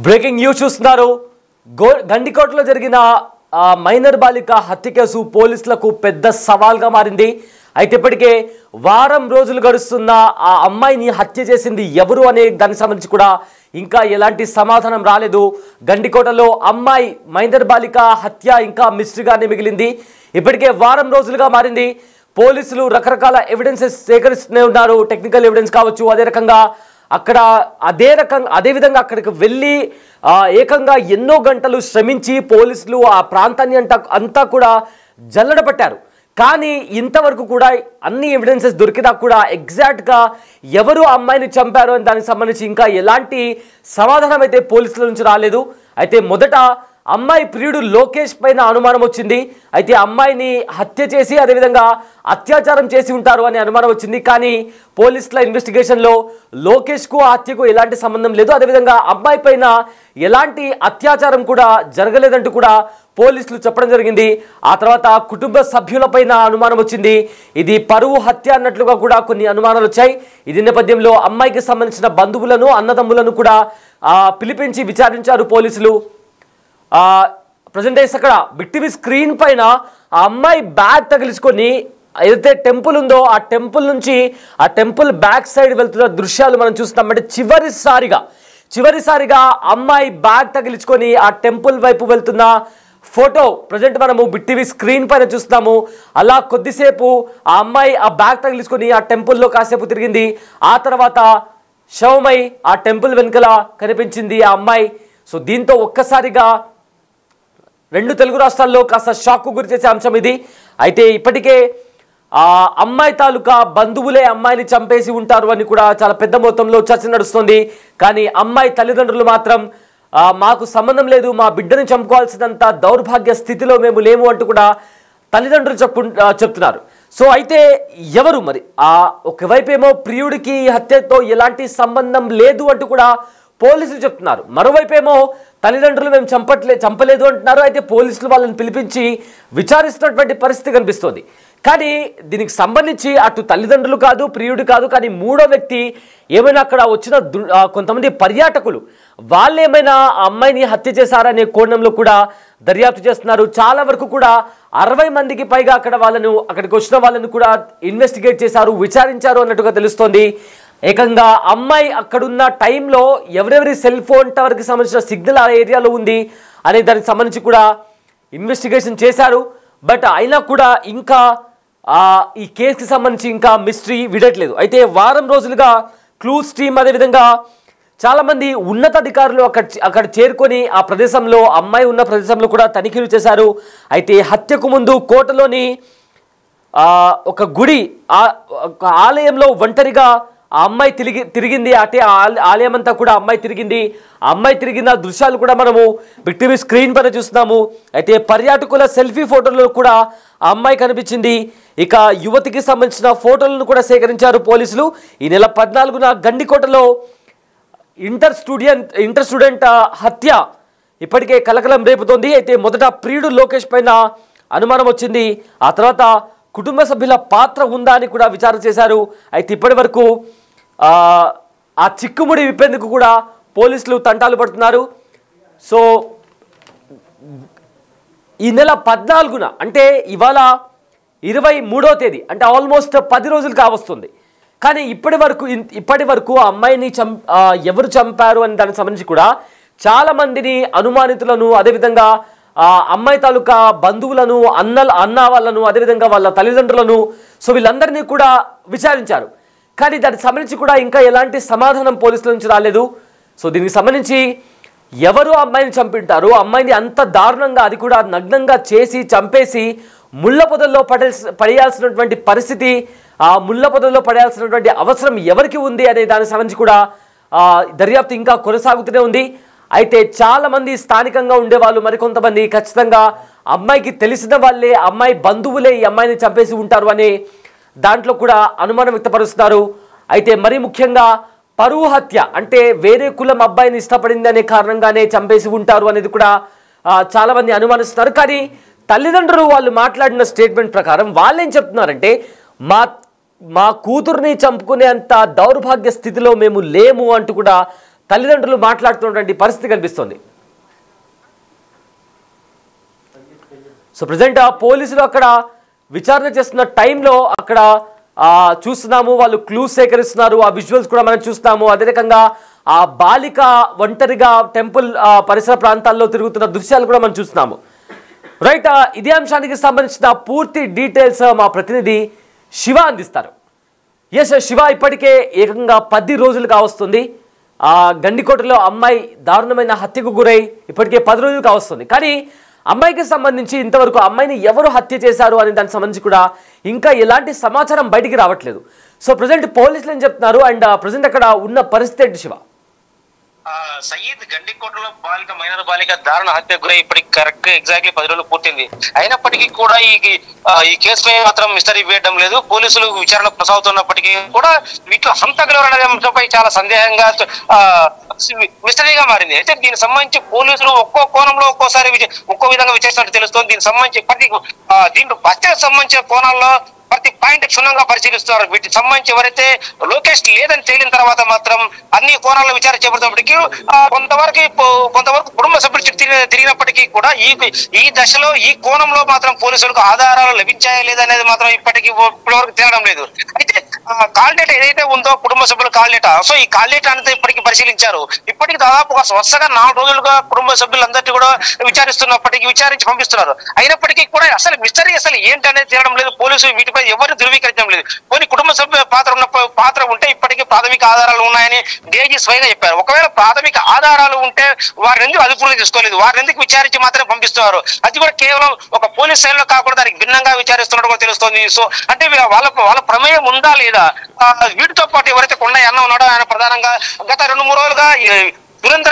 Breaking news చూస్తున్నారు. గండికోటలో జరిగిన minor బాలిక హత్య కేసు పోలీసులకు పెద్ద సవాల్గా మారింది. అయితే ఇప్పటికే వారం రోజులు గడుస్తున్న ఆ అమ్మాయిని హత్య చేసింది ఎవరు అనే దానికి సంబంధించి కూడా ఇంకా ఎలాంటి సమాధానం రాలేదు. గండికోటలో అమ్మాయి మైనర్ బాలిక హత్య ఇంకా మిస్టరీగానే మిగిలింది. ఇప్పటికే వారం రోజులుగా మారింది. పోలీసులు రకరకాల ఎవిడెన్సెస్ సేకరిస్తూనే ఉన్నారు. టెక్నికల్ ఎవిడెన్స్ కావచ్చు, అదే రకంగా అక్కడ అదే విధంగా అక్కడికి వెళ్ళి ఏకంగా ఎన్నో గంటలు శ్రమించి పోలీసులు ఆ ప్రాంతాన్ని అంతా కూడా జల్లడ పట్టారు. కానీ ఇంతవరకు కూడా అన్ని ఎవిడెన్సెస్ దొరికినా కూడా ఎగ్జాక్ట్గా ఎవరు అమ్మాయిని చంపారో అని దానికి సంబంధించి ఇంకా ఎలాంటి సమాధానం అయితే పోలీసుల నుంచి రాలేదు. అయితే మొదట అమ్మాయి ప్రియుడు లోకేష్ పైన అనుమానం వచ్చింది. అయితే అమ్మాయిని హత్య చేసి అదేవిధంగా అత్యాచారం చేసి ఉంటారు అనే అనుమానం వచ్చింది. కానీ పోలీసుల ఇన్వెస్టిగేషన్లో లోకేష్కు ఆ హత్యకు ఎలాంటి సంబంధం లేదు, అదేవిధంగా అమ్మాయి పైన ఎలాంటి అత్యాచారం కూడా జరగలేదంటూ కూడా పోలీసులు చెప్పడం జరిగింది. ఆ తర్వాత కుటుంబ సభ్యులపైన అనుమానం వచ్చింది. ఇది పరువు హత్య అన్నట్లుగా కూడా కొన్ని అనుమానాలు వచ్చాయి. ఇది నేపథ్యంలో అమ్మాయికి సంబంధించిన బంధువులను అన్నదమ్ములను కూడా పిలిపించి విచారించారు పోలీసులు. ప్రజెంట్ డేస్ అక్కడ బిగ్ స్క్రీన్ పైన ఆ అమ్మాయి బ్యాగ్ తగిలించుకొని ఏదైతే టెంపుల్ ఉందో ఆ టెంపుల్ నుంచి ఆ టెంపుల్ బ్యాక్ సైడ్ వెళ్తున్న దృశ్యాలు మనం చూస్తాం. అంటే చివరిసారిగా అమ్మాయి బ్యాగ్ తగిలించుకొని ఆ టెంపుల్ వైపు వెళ్తున్న ఫోటో ప్రజెంట్ మనము బిగ్ స్క్రీన్ పైన చూస్తాము. అలా కొద్దిసేపు ఆ అమ్మాయి ఆ బ్యాగ్ తగిలించుకొని ఆ టెంపుల్లో కాసేపు తిరిగింది. ఆ తర్వాత శవమై ఆ టెంపుల్ వెనుకల కనిపించింది ఆ అమ్మాయి. సో దీంతో ఒక్కసారిగా రెండు తెలుగు రాష్ట్రాల్లో కాస్త షాక్కు గురి చేసే అంశం ఇది. అయితే ఇప్పటికే ఆ అమ్మాయి తాలూకా బంధువులే అమ్మాయిని చంపేసి ఉంటారు అని కూడా చాలా పెద్ద మొత్తంలో చర్చ నడుస్తుంది. కానీ అమ్మాయి తల్లిదండ్రులు మాత్రం మాకు సంబంధం లేదు, మా బిడ్డను చంపుకోవాల్సినంత దౌర్భాగ్య స్థితిలో మేము లేము అంటూ కూడా తల్లిదండ్రులు చెప్తున్నారు. సో అయితే ఎవరు మరి ఒకవైపు ఏమో ప్రియుడికి హత్యతో ఎలాంటి సంబంధం లేదు అంటూ కూడా పోలీసులు చెప్తున్నారు. మరోవైపేమో తల్లిదండ్రులు మేము చంపలేదు అంటున్నారు. అయితే పోలీసులు వాళ్ళని పిలిపించి విచారిస్తున్నటువంటి పరిస్థితి కనిపిస్తోంది. కానీ దీనికి సంబంధించి అటు తల్లిదండ్రులు కాదు, ప్రియుడు కాదు, కానీ మూడో వ్యక్తి ఏమైనా అక్కడ వచ్చిన కొంతమంది పర్యాటకులు వాళ్ళు ఏమైనా అమ్మాయిని హత్య చేశారనే కోణంలో కూడా దర్యాప్తు చేస్తున్నారు. చాలా వరకు కూడా 60 మందికి పైగా అక్కడికి వచ్చిన వాళ్ళని కూడా ఇన్వెస్టిగేట్ చేశారు, విచారించారు అన్నట్టుగా తెలుస్తోంది. ఏకంగా అమ్మాయి అక్కడున్న టైంలో ఎవరెవరి సెల్ ఫోన్ టవర్కి సంబంధించిన సిగ్నల్ ఆ ఏరియాలో ఉంది అనే దానికి సంబంధించి కూడా ఇన్వెస్టిగేషన్ చేశారు. బట్ అయినా కూడా ఇంకా ఈ కేసుకి సంబంధించి ఇంకా మిస్టరీ విడట్లేదు. అయితే వారం రోజులుగా క్లూస్ టీమ్ అదేవిధంగా చాలామంది ఉన్నతాధికారులు అక్కడ చేరుకొని ఆ ప్రదేశంలో అమ్మాయి ఉన్న ప్రదేశంలో కూడా తనిఖీలు చేశారు. అయితే హత్యకు ముందు కోటలోని ఒక గుడి ఆలయంలో ఒంటరిగా ఆ అమ్మాయి తిరిగింది. అంటే ఆలయం అంతా కూడా అమ్మాయి తిరిగిన దృశ్యాలు కూడా మనము బిగ్ స్క్రీన్ పైన చూస్తున్నాము. అయితే పర్యాటకుల సెల్ఫీ ఫోటోల్లో కూడా ఆ అమ్మాయి కనిపించింది. ఇక యువతికి సంబంధించిన ఫోటోలను కూడా సేకరించారు పోలీసులు. ఈ నెల 14న గండికోటలో ఇంటర్ స్టూడెంట్ హత్య ఇప్పటికే కలకలం రేపుతోంది. అయితే మొదట ప్రియుడు లోకేష్ పైన అనుమానం వచ్చింది. ఆ తర్వాత కుటుంబ సభ్యుల పాత్ర ఉందా అని కూడా విచారణ చేశారు. అయితే ఇప్పటి వరకు ఆ చిక్కుముడి విప్పేందుకు కూడా పోలీసులు తంటాలు పడుతున్నారు. సో ఈ నెల 14న అంటే ఇవాళ 23వ తేదీ, అంటే ఆల్మోస్ట్ 10 రోజులు కావస్తుంది. కానీ ఇప్పటి వరకు ఆ అమ్మాయిని ఎవరు చంపారు అని దానికి సంబంధించి కూడా చాలా మందిని అనుమానితులను అదేవిధంగా అమ్మాయి తాలూకా బంధువులను అన్న వాళ్ళను అదేవిధంగా వాళ్ళ తల్లిదండ్రులను సో వీళ్ళందరినీ కూడా విచారించారు. కానీ దానికి సంబంధించి కూడా ఇంకా ఎలాంటి సమాధానం పోలీసుల నుంచి రాలేదు. సో దీనికి సంబంధించి ఎవరు అమ్మాయిని చంపింటారు, అమ్మాయిని అంత దారుణంగా అది కూడా నగ్నంగా చేసి చంపేసి ముళ్ళ పొదల్లో పడేయాల్సినటువంటి పరిస్థితి, ఆ ముళ్ళ పొదల్లో పడేయాల్సినటువంటి అవసరం ఎవరికి ఉంది అనే దానికి సంబంధించి కూడా దర్యాప్తు ఇంకా కొనసాగుతూనే ఉంది. అయితే చాలామంది స్థానికంగా ఉండేవాళ్ళు మరికొంతమంది ఖచ్చితంగా అమ్మాయికి తెలిసిన వాళ్ళే, అమ్మాయి బంధువులే ఈ అమ్మాయిని చంపేసి ఉంటారు అనే దాంట్లో కూడా అనుమానం వ్యక్తపరుస్తున్నారు. అయితే మరీ ముఖ్యంగా పరువు హత్య అంటే వేరే కులం అబ్బాయిని ఇష్టపడింది అనే కారణంగానే చంపేసి ఉంటారు అనేది కూడా చాలామంది అనుమానిస్తున్నారు. కానీ తల్లిదండ్రులు వాళ్ళు మాట్లాడిన స్టేట్మెంట్ ప్రకారం వాళ్ళు ఏం చెప్తున్నారంటే మా కూతుర్ని చంపుకునే అంత దౌర్భాగ్య స్థితిలో మేము లేము అంటూ కూడా తల్లిదండ్రులు మాట్లాడుతున్నటువంటి పరిస్థితి కనిపిస్తుంది. సో ప్రజెంట్ పోలీసులు అక్కడ విచారణ చేస్తున్న టైంలో అక్కడ చూస్తున్నాము, వాళ్ళు క్లూస్ సేకరిస్తున్నారు. ఆ విజువల్స్ కూడా మనం చూస్తున్నాము. అదే రకంగా ఆ బాలిక ఒంటరిగా టెంపుల్ పరిసర ప్రాంతాల్లో తిరుగుతున్న దృశ్యాలు కూడా మనం చూస్తున్నాము. రైట్, ఇదే అంశానికి సంబంధించిన పూర్తి డీటెయిల్స్ మా ప్రతినిధి శివ అందిస్తారు. ఎస్ శివ, ఇప్పటికే ఏకంగా 10 రోజులు కావస్తుంది గండికోటలో అమ్మాయి దారుణమైన హత్యకు గురై ఇప్పటికే 10 రోజులు కావస్తుంది. కానీ అమ్మాయికి సంబంధించి ఇంతవరకు అమ్మాయిని ఎవరు హత్య చేశారు అనే దానికి సంబంధించి కూడా ఇంకా ఎలాంటి సమాచారం బయటికి రావట్లేదు. సో ప్రజెంట్ పోలీసులు ఏం చెప్తున్నారు అండ్ ప్రజెంట్ అక్కడ ఉన్న పరిస్థితి ఏంటి శివ? సయీద్ గండికోటలో మైనర్ బాలిక దారుణ హత్య గురై ఇప్పటికి కరెక్ట్ ఎగ్జాక్ట్లీ 10 రోజులు పూర్తింది. అయినప్పటికీ కూడా ఈ కేసుపై మాత్రం మిస్టరీ వేయడం లేదు. పోలీసులు విచారణ కొనసాగుతున్నప్పటికీ కూడా వీటిలో హంతకులు అనే అంశంపై చాలా సందేహంగా మిస్టరీగా మారింది. అయితే దీనికి సంబంధించి పోలీసులు ఒక్కో కోణంలో ఒక్కోసారి ఒక్కో విధంగా విచారిస్తున్నట్టు తెలుస్తోంది. దీనికి సంబంధించి దీంట్లో హత్యకు సంబంధించిన కోణాల్లో ప్రతి పాయింట్ క్షుణ్ణంగా పరిశీలిస్తున్నారు. వీటికి సంబంధించి ఎవరైతే లోకేష్ లేదని తేలిన తర్వాత మాత్రం అన్ని కోణాల్లో విచారణ చేపడుతున్నప్పటికీ కొంతవరకు కుటుంబ సభ్యులు తిరిగినప్పటికీ కూడా ఈ దశలో ఈ కోణంలో మాత్రం పోలీసులకు ఆధారాలు లభించాయా లేదనేది మాత్రం ఇప్పటివరకు తేలడం లేదు. అయితే కాల్ డేటా ఏదైతే ఉందో కుటుంబ సభ్యుల కాల్ డేటా, సో ఈ కాల్ డేటా అంతా ఇప్పటికీ పరిశీలించారు. ఇప్పటికి దాదాపు వరుసగా 4 రోజులుగా కుటుంబ సభ్యులందరినీ కూడా విచారించి పంపిస్తున్నారు. అయినప్పటికీ కూడా అసలు మిస్టరీ ఏంటనేది తేలడం లేదు. పోలీసులు వీటిపై ఎవరు ధృవీకరించడం లేదు. కొన్ని కుటుంబ సభ్యుల పాత్ర ఉంటే ఇప్పటికీ ప్రాథమిక ఆధారాలు ఉన్నాయని డీఐజీ స్వయంగా చెప్పారు. ఒకవేళ ప్రాథమిక ఆధారాలు ఉంటే వారిని ఎందుకు అదుపులో తీసుకోలేదు, వారిని ఎందుకు విచారించి మాత్రమే పంపిస్తున్నారు? అది కూడా కేవలం ఒక పోలీస్ శైలిలో కాకుండా దానికి భిన్నంగా విచారిస్తున్నట్టు కూడా తెలుస్తోంది. సో అంటే వాళ్ళ ప్రమేయం ఉందా లేదా? వీటితో పాటు ఎవరైతే కొండయ్య అన్న ఉన్నాడో ఆయన ప్రధానంగా గత 2-3 రోజులుగా సురేంద్ర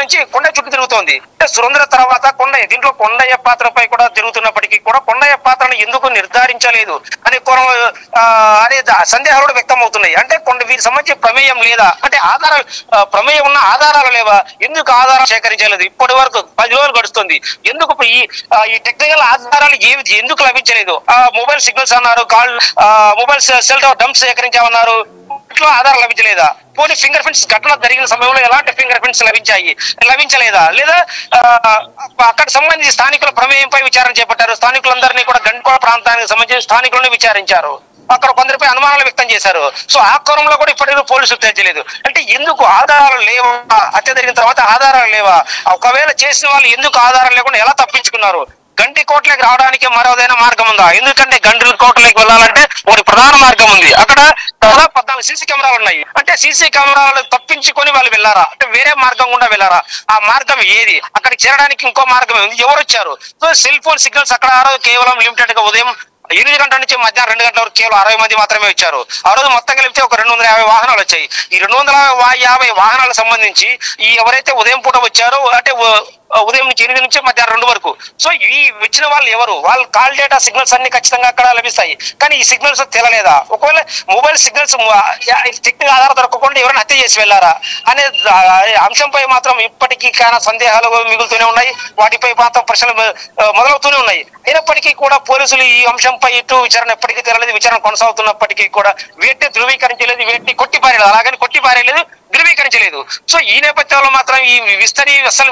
నుంచి కొండ చుట్టూ తిరుగుతోంది. అంటే సురేంద్ర తర్వాత కొండయ్య, దీంట్లో కొండయ్య పాత్రపై కూడా తిరుగుతున్నప్పటికీ కూడా కొండయ్య పాత్రను ఎందుకు నిర్ధారించలేదు అనే సందేహాలు వ్యక్తం అవుతున్నాయి. అంటే వీరికి సంబంధించి ప్రమేయం లేదా, అంటే ప్రమేయం ఉన్న ఆధారాలు లేవా, ఎందుకు ఆధారాలు సేకరించలేదు? ఇప్పటి వరకు 10 రోజులు గడుస్తుంది. ఎందుకు ఈ టెక్నికల్ ఆధారాలు ఎందుకు లభించలేదు? మొబైల్ సిగ్నల్స్ అన్నారు, మొబైల్ సెల్ డంప్స్ సేకరించామన్నారు, ఇట్లా ఆధారాలు లభించలేదా? పోనీ ఫింగర్ ప్రింట్స్ ఘటన జరిగిన సమయంలో ఎలాంటి ఫింగర్ ప్రింట్స్ లభించలేదా? లేదా అక్కడ సంబంధించి స్థానికుల ప్రమేయంపై విచారణ చేపట్టారు. స్థానికులందరినీ కూడా గండికోట ప్రాంతానికి సంబంధించిన స్థానికులను విచారించారు. అక్కడ కొందరిపై అనుమానాలు వ్యక్తం చేశారు. సో ఆ కోణంలో కూడా ఇప్పటికీ పోలీసులు తెచ్చలేదు. అంటే ఎందుకు ఆధారాలు లేవా? హత్య జరిగిన తర్వాత ఆధారాలు లేవా? ఒకవేళ చేసిన వాళ్ళు ఎందుకు ఆధారాలు లేకుండా ఎలా తప్పించుకున్నారు? గండికోటలోకి రావడానికి మరోదైనా మార్గం ఉందా? ఎందుకంటే గండికోటలోకి వెళ్ళాలంటే ఒక ప్రధాన మార్గం ఉంది. అక్కడ దాదాపు 14 సీసీ కెమెరాలు ఉన్నాయి. అంటే సీసీ కెమెరాలు తప్పించుకొని వాళ్ళు వెళ్ళారా? అంటే వేరే మార్గం గుండా వెళ్ళారా? ఆ మార్గం ఏది? అక్కడికి చేరడానికి ఇంకో మార్గం ఉంది. ఎవరు వచ్చారు? సో సెల్ ఫోన్ సిగ్నల్స్ అక్కడ కేవలం లిమిటెడ్ గా ఉదయం 8 గంటల నుంచి మధ్యాహ్నం 2 గంటల వరకు కేవలం 60 మంది మాత్రమే వచ్చారు. ఆ రోజు మొత్తం కలిపితే ఒక 250 వాహనాలు వచ్చాయి. ఈ 250 వాహనాలకు సంబంధించి ఎవరైతే ఉదయం పూట వచ్చారో, అంటే ఉదయం నుంచి 8 నుంచి మధ్యాహ్నం 2 వరకు, సో ఈ వచ్చిన వాళ్ళు ఎవరు? వాళ్ళ కాల్ డేటా సిగ్నల్స్ అన్ని ఖచ్చితంగా అక్కడ లభిస్తాయి. కానీ ఈ సిగ్నల్స్ తెలలేదా? ఒకవేళ మొబైల్ సిగ్నల్స్ టెక్నికల్ ఆధారం దొరకకుండా ఎవరైనా హత్య చేసి వెళ్ళారా అనే అంశంపై మాత్రం ఇప్పటికీ చాలా సందేహాలు మిగులుతూనే ఉన్నాయి. వాటిపై మాత్రం ప్రశ్నలు మొదలవుతూనే ఉన్నాయి. అయినప్పటికీ కూడా పోలీసులు ఈ అంశంపై ఇటు విచారణ ఎప్పటికీ తెరలేదు. విచారణ కొనసాగుతున్నప్పటికీ కూడా వీటిని ధృవీకరించలేదు, వీటిని కొట్టిపారేయలేదు, అలాగని కొట్టిపారేయలేదు, ధృవీకరించలేదు. సో ఈ నేపథ్యంలో మాత్రం ఈ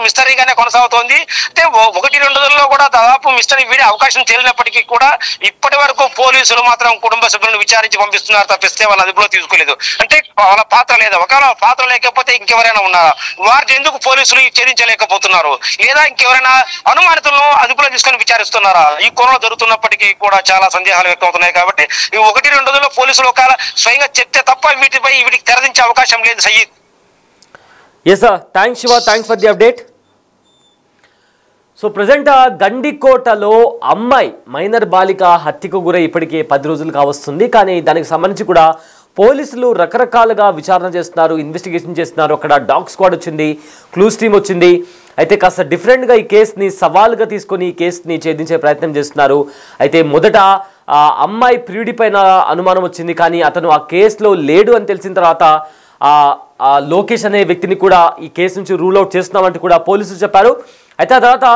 మిస్టరీగానే కొనసాగుతోంది. అంటే 1-2 రోజుల్లో కూడా దాదాపు మిస్టరీ వీడే అవకాశం తేలినప్పటికీ కూడా ఇప్పటి వరకు పోలీసులు మాత్రం కుటుంబ సభ్యులను విచారించి పంపిస్తున్నారు తప్పిస్తే వాళ్ళ అదుపులో తీసుకోలేదు. అంటే వాళ్ళ పాత్ర లేదా? ఒకవేళ పాత్ర లేకపోతే ఇంకెవరైనా ఉన్నారా? వారిని ఎందుకు పోలీసులు ఛేదించలేకపోతున్నారు? లేదా ఇంకెవరైనా అనుమానితులను అదుపులో తీసుకొని విచారిస్తున్నారా? ఈ కోణంలో జరుగుతున్నప్పటికీ కూడా చాలా సందేహాలు వ్యక్తం అవుతున్నాయి. కాబట్టి ఈ 1-2 రోజుల్లో పోలీసులు ఒకవేళ స్వయంగా చెప్తే తప్ప వీటికి తెరదించే అవకాశం లేదు. Syed. Yes sir, thanks Shiva, thanks for the update. So present గండికోటలో అమ్మాయి మైనర్ బాలిక హత్యకు గురై ఇప్పటికే 10 రోజులు కావస్తుంది. కానీ దానికి సంబంధించి కూడా పోలీసులు రకరకాలుగా విచారణ చేస్తున్నారు, ఇన్వెస్టిగేషన్ చేస్తున్నారు. అక్కడ డాగ్ స్క్వాడ్ వచ్చింది, క్లూస్ టీమ్ వచ్చింది. అయితే కాస్త డిఫరెంట్గా ఈ కేసుని సవాల్గా తీసుకొని ఈ కేసుని ఛేదించే ప్రయత్నం చేస్తున్నారు. అయితే మొదట అమ్మాయి ప్రియుడి పైన అనుమానం వచ్చింది, కానీ అతను ఆ కేసులో లేడు అని తెలిసిన తర్వాత లోకేష్ అనే వ్యక్తిని కూడా ఈ కేసు నుంచి రూల్ అవుట్ చేస్తున్నామంటూ కూడా పోలీసులు చెప్పారు. అయితే ఆ తర్వాత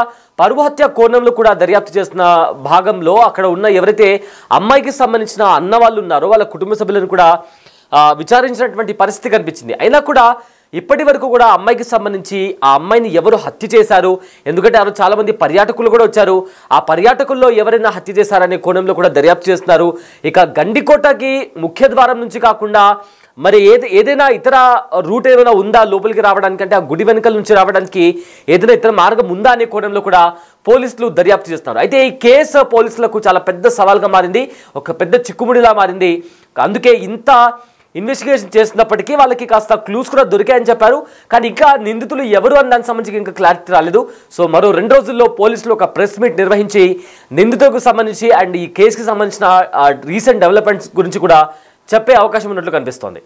పరువు హత్య కోణంలో కూడా దర్యాప్తు చేస్తున్న భాగంలో అక్కడ ఉన్న ఎవరైతే అమ్మాయికి సంబంధించిన అన్న వాళ్ళు ఉన్నారో వాళ్ళ కుటుంబ సభ్యులను కూడా విచారించినటువంటి పరిస్థితి కనిపించింది. అయినా కూడా ఇప్పటి వరకు కూడా అమ్మాయికి సంబంధించి ఆ అమ్మాయిని ఎవరు హత్య చేశారు, ఎందుకంటే ఆ చాలా మంది పర్యాటకులు కూడా వచ్చారు, ఆ పర్యాటకుల్లో ఎవరైనా హత్య చేశారనే కోణంలో కూడా దర్యాప్తు చేస్తున్నారు. ఇక గండికోటకి ముఖ్య ద్వారం నుంచి కాకుండా మరి ఏదైనా ఇతర రూట్ ఏమైనా ఉందా లోపలికి రావడానికి, అంటే ఆ గుడి వెనుకల నుంచి రావడానికి ఏదైనా ఇతర మార్గం ఉందా అనే కోణంలో కూడా పోలీసులు దర్యాప్తు చేస్తున్నారు. అయితే ఈ కేసు పోలీసులకు చాలా పెద్ద సవాల్గా మారింది, ఒక పెద్ద చిక్కుముడిలా మారింది. అందుకే ఇంత ఇన్వెస్టిగేషన్ చేస్తున్నప్పటికీ వాళ్ళకి కాస్త క్లూస్ కూడా దొరికాయని చెప్పారు. కానీ ఇంకా నిందితులు ఎవరు అని దానికి సంబంధించి ఇంకా క్లారిటీ రాలేదు. సో మరో 2 రోజుల్లో పోలీసులు ఒక ప్రెస్ మీట్ నిర్వహించి నిందితులకు సంబంధించి అండ్ ఈ కేసుకి సంబంధించిన రీసెంట్ డెవలప్మెంట్స్ గురించి కూడా చెప్పే అవకాశం ఉన్నట్లు కనిపిస్తోంది.